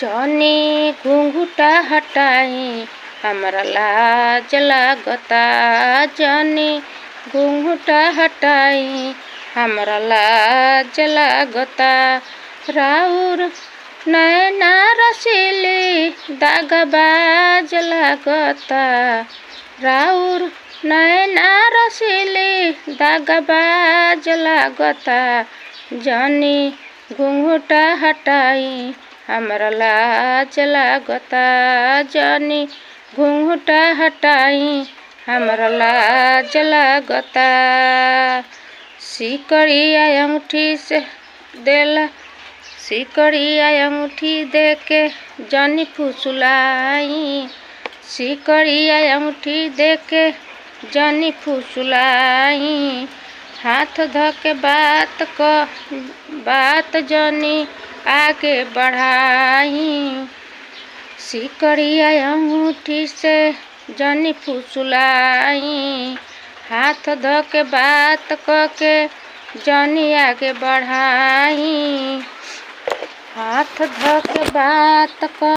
जनी घूंघटा हटाई हमरा लाज लागता। जनी घूंघटा हटाई हमरा लाज लागता। राउर नैना रसीली दागबाज लागता। राउर नैना रसीली दागबाज लागता। जनी घूंघटा हटाई हमरा लाज लागता। जनी घूंघटा हटाई हमरा लाज लागता। सिकड़िया अंगूठी से देला सिकड़िया अंगूठी देके जनी फुसुलाई। सिकड़िया अंगूठी देके जनी फुसुलाई। हाथ धके बात जनी आगे बढ़ाई। सिकड़िया अंगूठी से जनी फुसुलाई। हाथ धके बात कके जनी आगे बढ़ाई। हाथ धके बात क